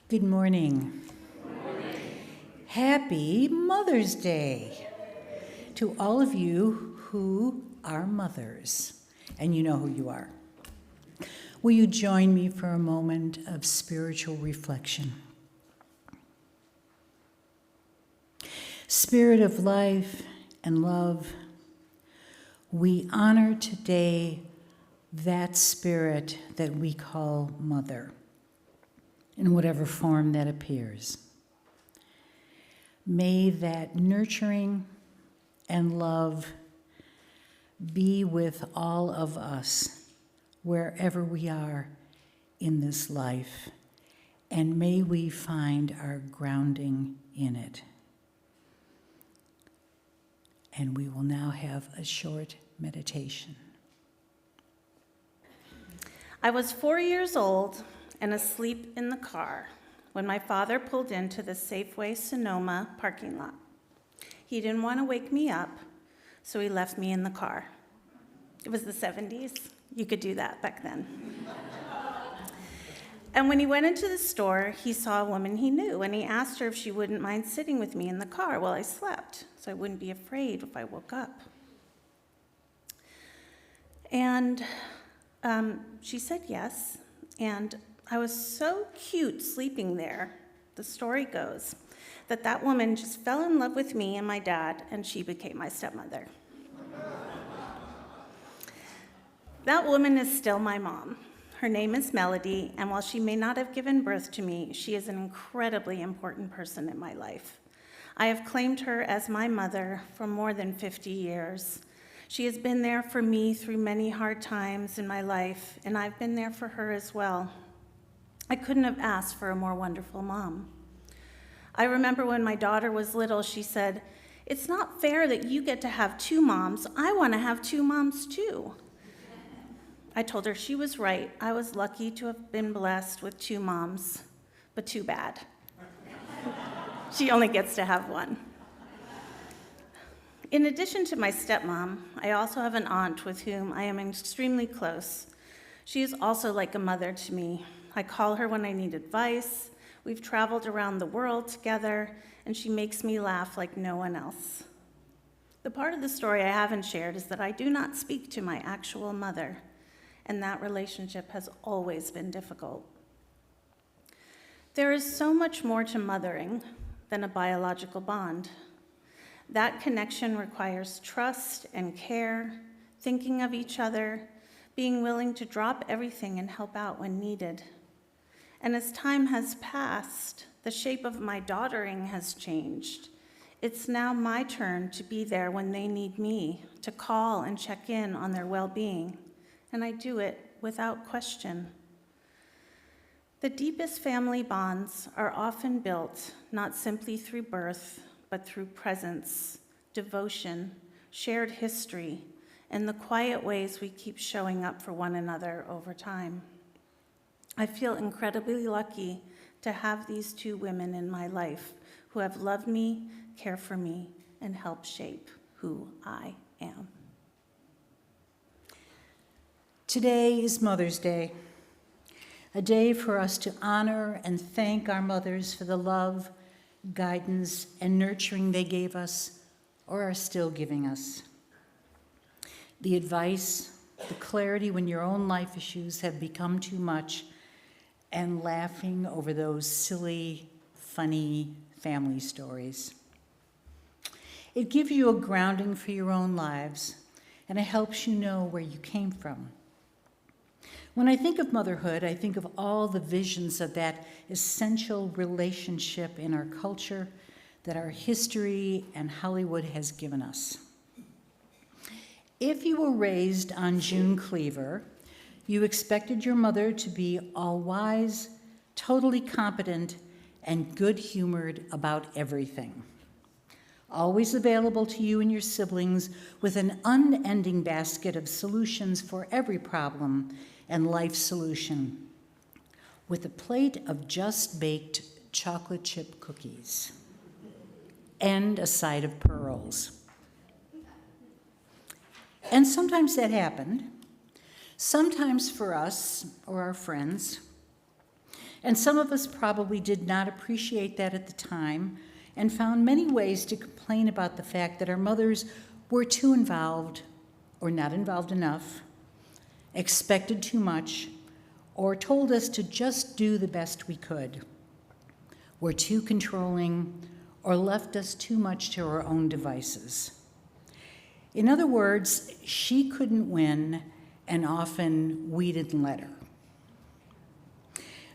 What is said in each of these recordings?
Good morning. Happy Mother's Day to all of you who are mothers, and you know who you are. Will you join me for a moment of spiritual reflection? Spirit of life and love, we honor today that spirit that we call Mother, in whatever form that appears. May that nurturing and love be with all of us, wherever we are in this life, and may we find our grounding in it. And we will now have a short meditation. I was 4 years old and asleep in the car when my father pulled into the Safeway Sonoma parking lot. He didn't want to wake me up, so he left me in the car. It was the 70s. You could do that back then. And when he went into the store, he saw a woman he knew, and he asked her if she wouldn't mind sitting with me in the car while I slept, so I wouldn't be afraid if I woke up. And she said yes, and I was so cute sleeping there, the story goes, that woman just fell in love with me and my dad, and she became my stepmother. That woman is still my mom. Her name is Melody, and while she may not have given birth to me, she is an incredibly important person in my life. I have claimed her as my mother for more than 50 years. She has been there for me through many hard times in my life, and I've been there for her as well. I couldn't have asked for a more wonderful mom. I remember when my daughter was little, she said, "It's not fair that you get to have two moms. I want to have two moms too." I told her she was right. I was lucky to have been blessed with two moms, but too bad. She only gets to have one. In addition to my stepmom, I also have an aunt with whom I am extremely close. She is also like a mother to me. I call her when I need advice. We've traveled around the world together, and she makes me laugh like no one else. The part of the story I haven't shared is that I do not speak to my actual mother, and that relationship has always been difficult. There is so much more to mothering than a biological bond. That connection requires trust and care, thinking of each other, being willing to drop everything and help out when needed. And as time has passed, the shape of my daughtering has changed. It's now my turn to be there when they need me, to call and check in on their well-being, and I do it without question. The deepest family bonds are often built not simply through birth, but through presence, devotion, shared history, and the quiet ways we keep showing up for one another over time. I feel incredibly lucky to have these two women in my life who have loved me, care for me, and helped shape who I am. Today is Mother's Day, a day for us to honor and thank our mothers for the love, guidance, and nurturing they gave us or are still giving us. The advice, the clarity when your own life issues have become too much, and laughing over those silly, funny family stories. It gives you a grounding for your own lives, and it helps you know where you came from. When I think of motherhood, I think of all the visions of that essential relationship in our culture that our history and Hollywood has given us. If you were raised on June Cleaver, you expected your mother to be all-wise, totally competent, and good-humored about everything. Always available to you and your siblings with an unending basket of solutions for every problem and life solution, with a plate of just-baked chocolate chip cookies and a side of pearls. And sometimes that happened. Sometimes for us or our friends, And some of us probably did not appreciate that at the time and found many ways to complain about the fact that our mothers were too involved or not involved enough, expected too much, or told us to just do the best we could, were too controlling, or left us too much to our own devices. In other words, she couldn't win, and often we didn't let her.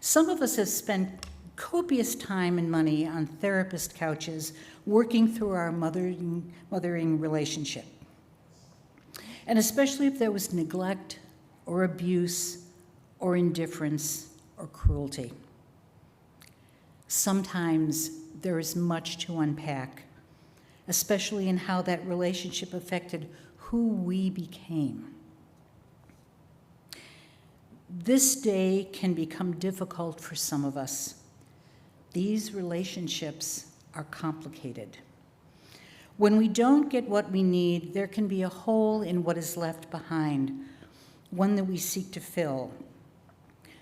Some of us have spent copious time and money on therapist couches working through our mothering relationship. And especially if there was neglect or abuse or indifference or cruelty. Sometimes there is much to unpack, especially in how that relationship affected who we became. This day can become difficult for some of us. These relationships are complicated. When we don't get what we need, there can be a hole in what is left behind, one that we seek to fill.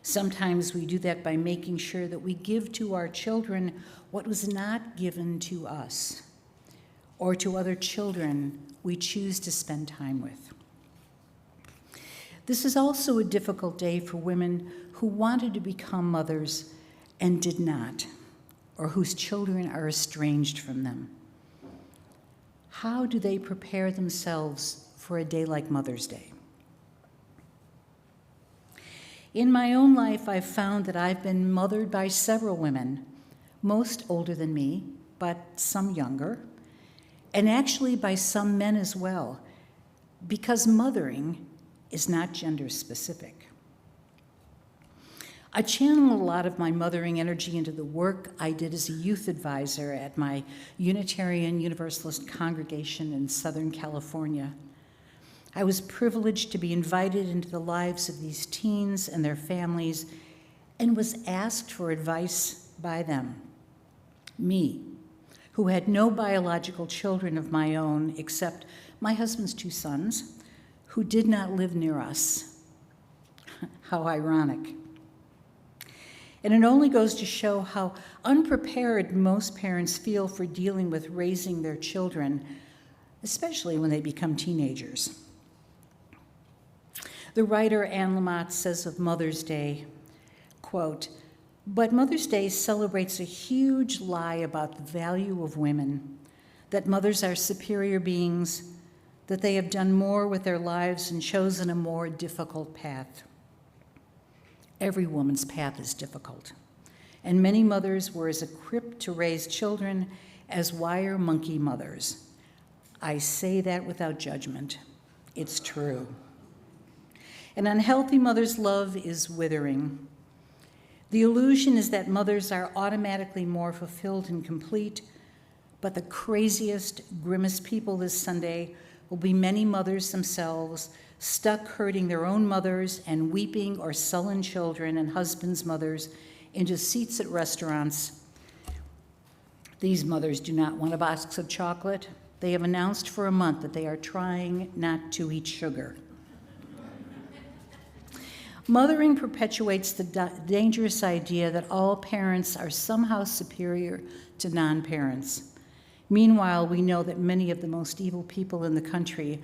Sometimes we do that by making sure that we give to our children what was not given to us, or to other children we choose to spend time with. This is also a difficult day for women who wanted to become mothers and did not, or whose children are estranged from them. How do they prepare themselves for a day like Mother's Day? In my own life, I've found that I've been mothered by several women, most older than me, but some younger, and actually by some men as well, because mothering is not gender specific. I channel a lot of my mothering energy into the work I did as a youth advisor at my Unitarian Universalist congregation in Southern California. I was privileged to be invited into the lives of these teens and their families and was asked for advice by them, me, who had no biological children of my own except my husband's 2 sons, who did not live near us. How ironic. And it only goes to show how unprepared most parents feel for dealing with raising their children, especially when they become teenagers. The writer Anne Lamott says of Mother's Day, quote, "But Mother's Day celebrates a huge lie about the value of women, that mothers are superior beings, that they have done more with their lives and chosen a more difficult path. Every woman's path is difficult, and many mothers were as equipped to raise children as wire monkey mothers. I say that without judgment. It's true. An unhealthy mother's love is withering. The illusion is that mothers are automatically more fulfilled and complete, but the craziest, grimmest people this Sunday will be many mothers themselves, stuck hurting their own mothers and weeping or sullen children and husbands' mothers into seats at restaurants. These mothers do not want a box of chocolate. They have announced for a month that they are trying not to eat sugar. Mothering perpetuates the dangerous idea that all parents are somehow superior to non-parents. Meanwhile, we know that many of the most evil people in the country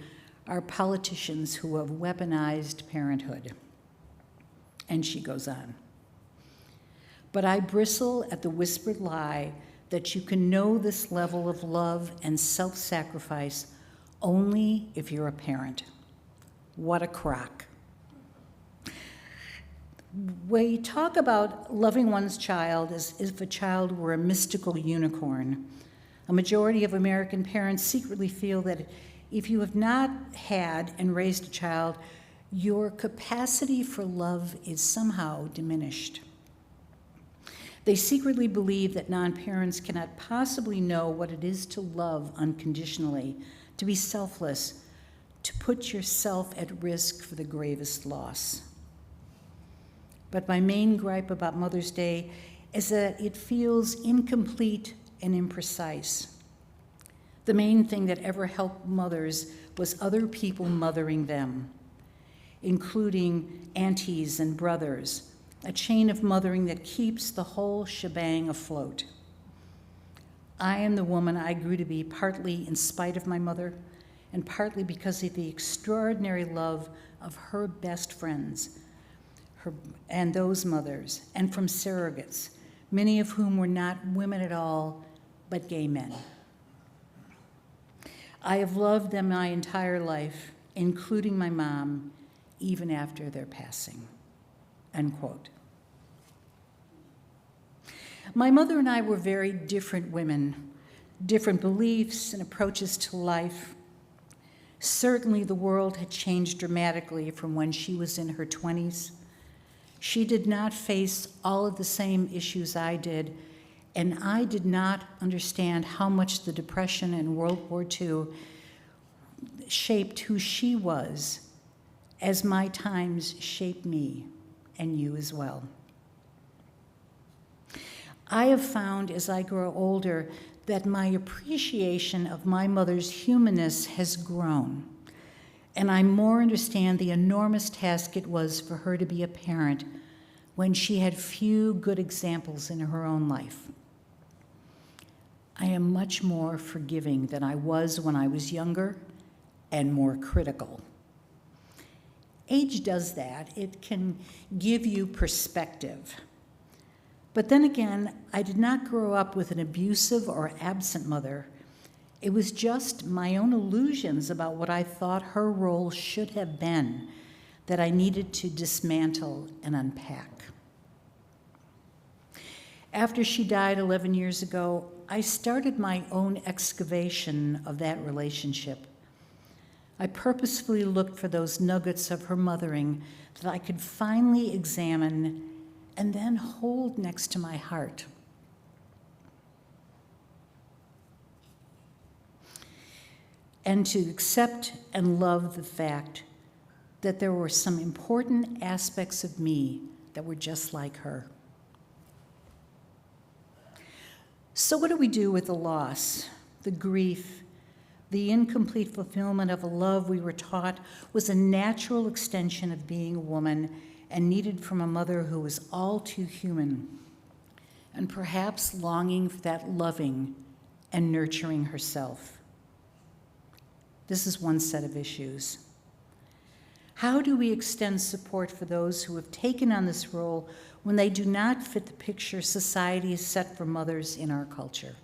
are politicians who have weaponized parenthood." And she goes on. "But I bristle at the whispered lie that you can know this level of love and self-sacrifice only if you're a parent. What a crock." We talk about loving one's child as if a child were a mystical unicorn. A majority of American parents secretly feel that if you have not had and raised a child, your capacity for love is somehow diminished. They secretly believe that non-parents cannot possibly know what it is to love unconditionally, to be selfless, to put yourself at risk for the gravest loss. But my main gripe about Mother's Day is that it feels incomplete and imprecise. The main thing that ever helped mothers was other people mothering them, including aunties and brothers, a chain of mothering that keeps the whole shebang afloat. I am the woman I grew to be, partly in spite of my mother, and partly because of the extraordinary love of her best friends, and those mothers, and from surrogates, many of whom were not women at all, but gay men. I have loved them my entire life, including my mom, even after their passing." End quote. My mother and I were very different women, different beliefs and approaches to life. Certainly the world had changed dramatically from when she was in her 20s. She did not face all of the same issues I did, and I did not understand how much the Depression and World War II shaped who she was, as my times shaped me, and you as well. I have found as I grow older that my appreciation of my mother's humanness has grown, and I more understand the enormous task it was for her to be a parent when she had few good examples in her own life. I am much more forgiving than I was when I was younger and more critical. Age does that. It can give you perspective. But then again, I did not grow up with an abusive or absent mother. It was just my own illusions about what I thought her role should have been that I needed to dismantle and unpack. After she died 11 years ago, I started my own excavation of that relationship. I purposefully looked for those nuggets of her mothering that I could finally examine and then hold next to my heart. And to accept and love the fact that there were some important aspects of me that were just like her. So what do we do with the loss, the grief, the incomplete fulfillment of a love we were taught was a natural extension of being a woman and needed from a mother who was all too human, and perhaps longing for that loving and nurturing herself? This is one set of issues. How do we extend support for those who have taken on this role when they do not fit the picture society has set for mothers in our culture?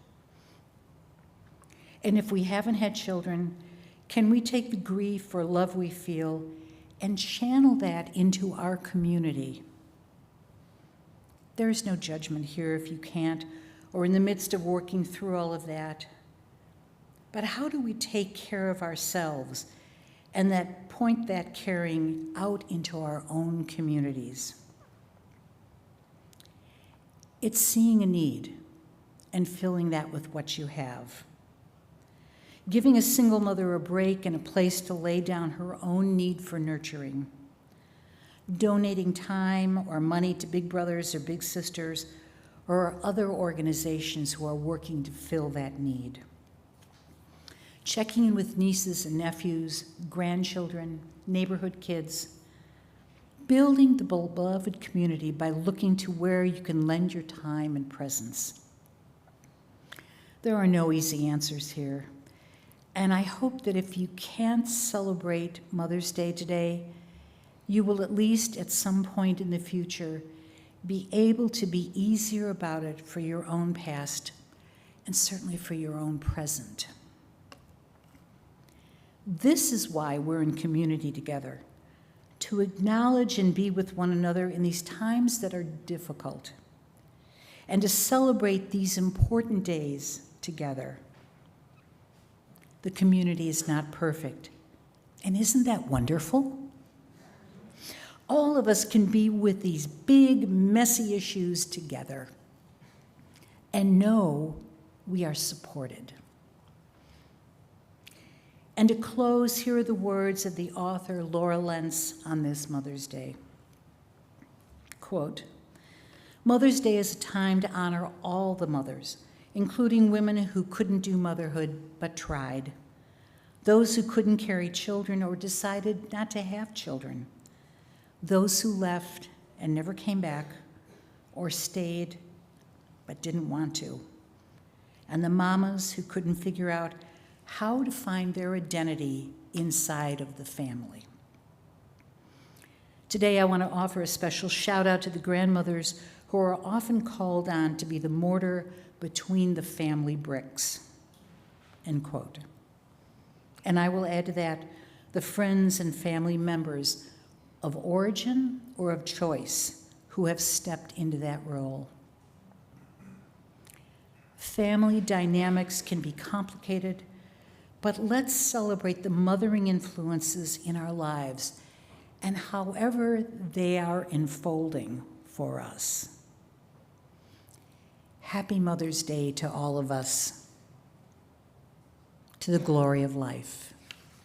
And if we haven't had children, can we take the grief or love we feel and channel that into our community? There is no judgment here if you can't, or in the midst of working through all of that. But how do we take care of ourselves and point that caring out into our own communities? It's seeing a need and filling that with what you have. Giving a single mother a break and a place to lay down her own need for nurturing. Donating time or money to Big Brothers or Big Sisters or other organizations who are working to fill that need. Checking in with nieces and nephews, grandchildren, neighborhood kids. Building the beloved community by looking to where you can lend your time and presence. There are no easy answers here. And I hope that if you can't celebrate Mother's Day today, you will at least at some point in the future be able to be easier about it for your own past and certainly for your own present. This is why we're in community together, to acknowledge and be with one another in these times that are difficult, and to celebrate these important days together. The community is not perfect, and isn't that wonderful? All of us can be with these big, messy issues together and know we are supported. And to close, here are the words of the author Laura Lentz on this Mother's Day. Quote, "Mother's Day is a time to honor all the mothers, including women who couldn't do motherhood but tried, those who couldn't carry children or decided not to have children, those who left and never came back, or stayed but didn't want to, and the mamas who couldn't figure out how to find their identity inside of the family. Today, I want to offer a special shout out to the grandmothers who are often called on to be the mortar between the family bricks, end quote. And I will add to that the friends and family members of origin or of choice who have stepped into that role. Family dynamics can be complicated, but let's celebrate the mothering influences in our lives and however they are unfolding for us. Happy Mother's Day to all of us, to the glory of life.